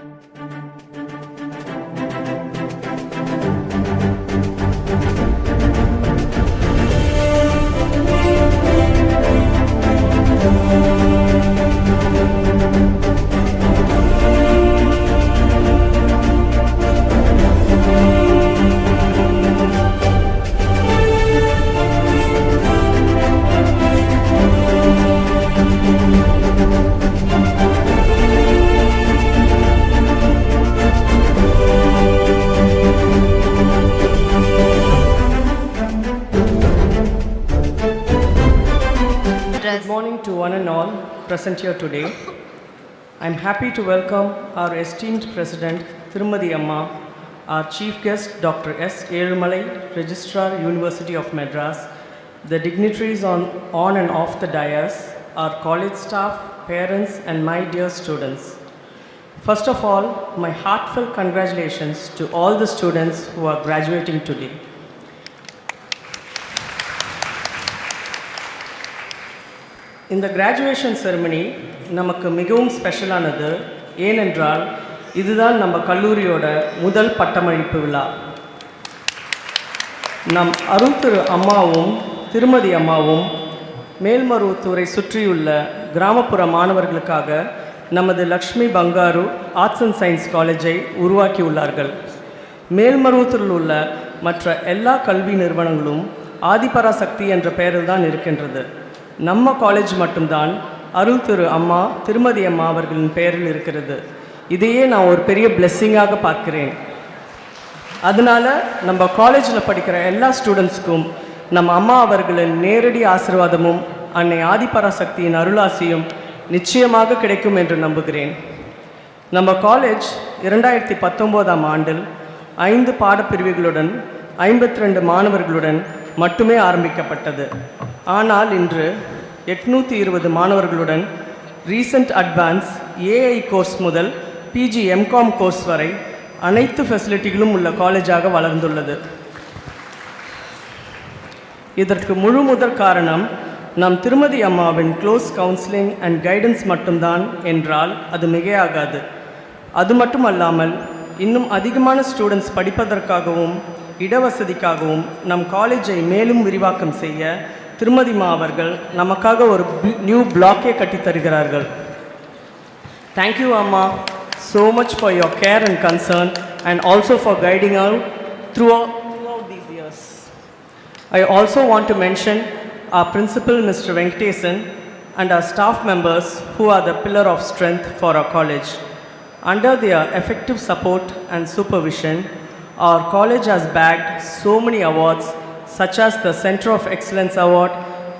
Good morning to one and all present here today. I am happy to welcome our esteemed President Thirumathi Amma, our Chief Guest Dr. S. Elumalai, Registrar, University of Madras, the dignitaries on and off the dais, our college staff, parents and my dear students. First of all, my heartfelt congratulations to all the students who are graduating today. இந்த graduation ceremony நமக்கு மிகவும் ஸ்பெஷலானது. ஏனென்றால் இதுதான் நம்ம கல்லூரியோட முதல் பட்டமளிப்பு விழா. நம் அருள் திரு அம்மாவும் திருமதி அம்மாவும் மேல்மருவத்தூரை சுற்றியுள்ள கிராமப்புற மாணவர்களுக்காக நமது Lakshmi Bangaru arts and science காலேஜை உருவாக்கியுள்ளார்கள். மேல்மருவத்தூரில் உள்ள மற்ற எல்லா கல்வி நிறுவனங்களும் ஆதிபராசக்தி என்ற பெயரில் தான் இருக்கின்றது. நம்ம காலேஜ் மட்டும்தான் அருள் திரு அம்மா திருமதி அம்மா அவர்களின் பெயரில் இருக்கிறது. இதையே நான் ஒரு பெரிய பிளெஸ்ஸிங்காக பார்க்கிறேன். அதனால் நம்ம காலேஜில் படிக்கிற எல்லா ஸ்டூடெண்ட்ஸ்க்கும் நம்ம அம்மா அவர்களின் நேரடி ஆசீர்வாதமும் அன்னை ஆதிபராசக்தியின் அருளாசியும் நிச்சயமாக கிடைக்கும் என்று நம்புகிறேன். நம்ம காலேஜ் 2019ஆம் ஆண்டில் 5 பாடப்பிரிவுகளுடன் 52 மாணவர்களுடன் மட்டுமே ஆரம்பிக்கப்பட்டது. ஆனால் இன்று 820 மாணவர்களுடன் ரீசன்ட் அட்வான்ஸ் ஏஐ கோர்ஸ் முதல் பிஜி எம்காம் கோர்ஸ் வரை அனைத்து ஃபெசிலிட்டிகளும் உள்ள காலேஜாக வளர்ந்துள்ளது. இதற்கு முழு முதற் காரணம் நம் திருமதி அம்மாவின் க்ளோஸ் கவுன்சிலிங் அண்ட் கைடன்ஸ் மட்டும்தான் என்றால் அது மிகையாகாது. அது மட்டுமல்லாமல் இன்னும் அதிகமான ஸ்டூடெண்ட்ஸ் படிப்பதற்காகவும் இடவசதிக்காகவும் நம் காலேஜை மேலும் விரிவாக்கம் செய்ய திருமதி அம்மா அவர்கள் நமக்காக ஒரு நியூ பிளாக்கே கட்டித்தருகிறார்கள். தேங்க்யூ அம்மா so much for your care and concern and also for guiding out throughout these years. I also want to mention our principal Mr. Venkatesan and our staff members who are the pillar of strength for our college. Under their effective support and supervision, our college has bagged so many awards such as the Center of Excellence Award,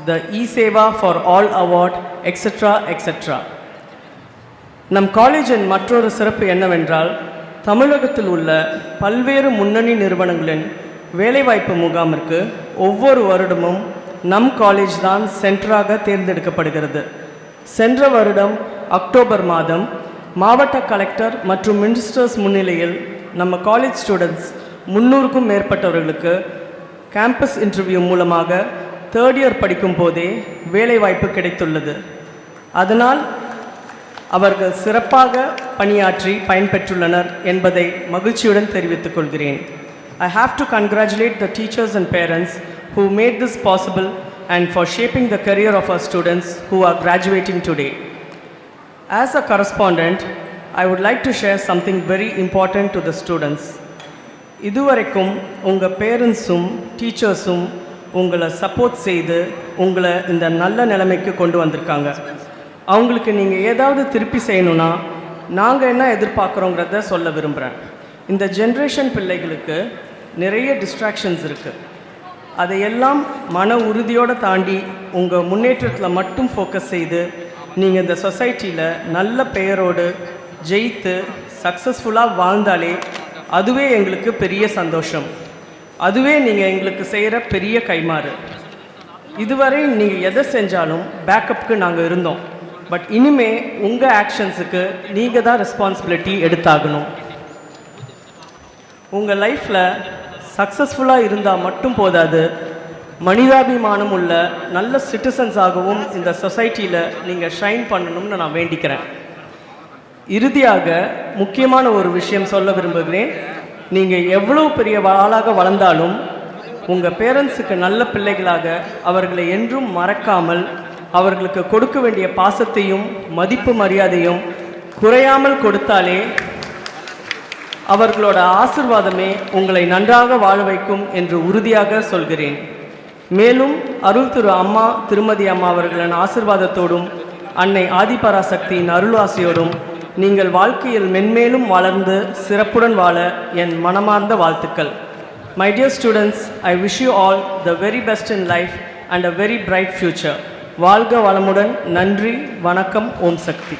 the E-Seva for All Award, etc. etc. நம் காலேஜின் மற்றொரு சிறப்பு என்னவென்றால் தமிழகத்தில் உள்ள பல்வேறு முன்னணி நிறுவனங்களின் வேலைவாய்ப்பு முகாமிற்கு ஒவ்வொரு வருடமும் நம் காலேஜ் தான் சென்டராக தேர்ந்தெடுக்கப்படுகிறது. சென்ற வருடம் அக்டோபர் மாதம் மாவட்ட கலெக்டர் மற்றும் மினிஸ்டர்ஸ் முன்னிலையில் நம்ம காலேஜ் ஸ்டூடெண்ட்ஸ் 300க்கும் மேற்பட்டவர்களுக்கு கேம்பஸ் இன்டர்வியூ மூலமாக 3rd இயர் படிக்கும் போதே வேலைவாய்ப்பு கிடைத்துள்ளது. அதனால் அவர்கள் சிறப்பாக பணியாற்றி பயன்பெற்றுள்ளனர் என்பதை மகிழ்ச்சியுடன் தெரிவித்துக் கொள்கிறேன். I have to congratulate the teachers and parents who made this possible and for shaping the career of our students who are graduating today. As a correspondent, I would like to share something very important to the students. இதுவரைக்கும் உங்கள் பேரண்ட்ஸும் டீச்சர்ஸும் உங்களை support செய்து உங்களை இந்த நல்ல நிலைமைக்கு கொண்டு வந்திருக்காங்க. அவங்களுக்கு நீங்கள் ஏதாவது திருப்பி செய்யணுன்னா நாங்கள் என்ன எதிர்பார்க்குறோங்கிறத சொல்ல விரும்புகிறேன். இந்த ஜென்ரேஷன் பிள்ளைகளுக்கு நிறைய டிஸ்ட்ராக்ஷன்ஸ் இருக்குது. அதையெல்லாம் மன உறுதியோடு தாண்டி உங்கள் முன்னேற்றத்தில் மட்டும் ஃபோக்கஸ் செய்து நீங்கள் இந்த சொசைட்டியில் நல்ல பெயரோடு ஜெயித்து சக்ஸஸ்ஃபுல்லாக வாழ்ந்தாலே அதுவே எங்களுக்கு பெரிய சந்தோஷம். அதுவே நீங்கள் எங்களுக்கு செய்கிற பெரிய கைமாறு. இதுவரை நீங்கள் எதை செஞ்சாலும் பேக்கப்புக்கு நாங்கள் இருந்தோம். பட் இனிமே உங்கள் ஆக்ஷன்ஸுக்கு நீங்கள் தான் ரெஸ்பான்சிபிலிட்டி எடுத்தாகணும். உங்கள் லைஃப்பில் சக்ஸஸ்ஃபுல்லாக இருந்தால் மட்டும் போதாது, மனிதாபிமானம் உள்ள நல்ல சிட்டிசன்ஸாகவும் இந்த சொசைட்டியில் நீங்கள் ஷைன் பண்ணணும்னு நான் வேண்டிக்கிறேன். இறுதியாக முக்கியமான ஒரு விஷயம் சொல்ல விரும்புகிறேன். நீங்கள் எவ்வளோ பெரிய ஆளாக வளர்ந்தாலும் உங்கள் பேரண்ட்ஸுக்கு நல்ல பிள்ளைகளாக அவர்களை என்றும் மறக்காமல் அவர்களுக்கு கொடுக்க வேண்டிய பாசத்தையும் மதிப்பு மரியாதையும் குறையாமல் கொடுத்தாலே அவர்களோட ஆசிர்வாதமே உங்களை நன்றாக வாழ வைக்கும் என்று உறுதியாக சொல்கிறேன். மேலும் அருள் திரு அம்மா திருமதி அம்மா அவர்களின் ஆசிர்வாதத்தோடும் அன்னை ஆதிபராசக்தியின் அருளாசியோடும் நீங்கள் வாழ்க்கையில் மென்மேலும் வளர்ந்து சிறப்புடன் வாழ என் மனமார்ந்த வாழ்த்துக்கள். My dear students, I wish you all the very best in life and a very bright future. வாழ்க வளமுடன். நன்றி, வணக்கம். ஓம் சக்தி.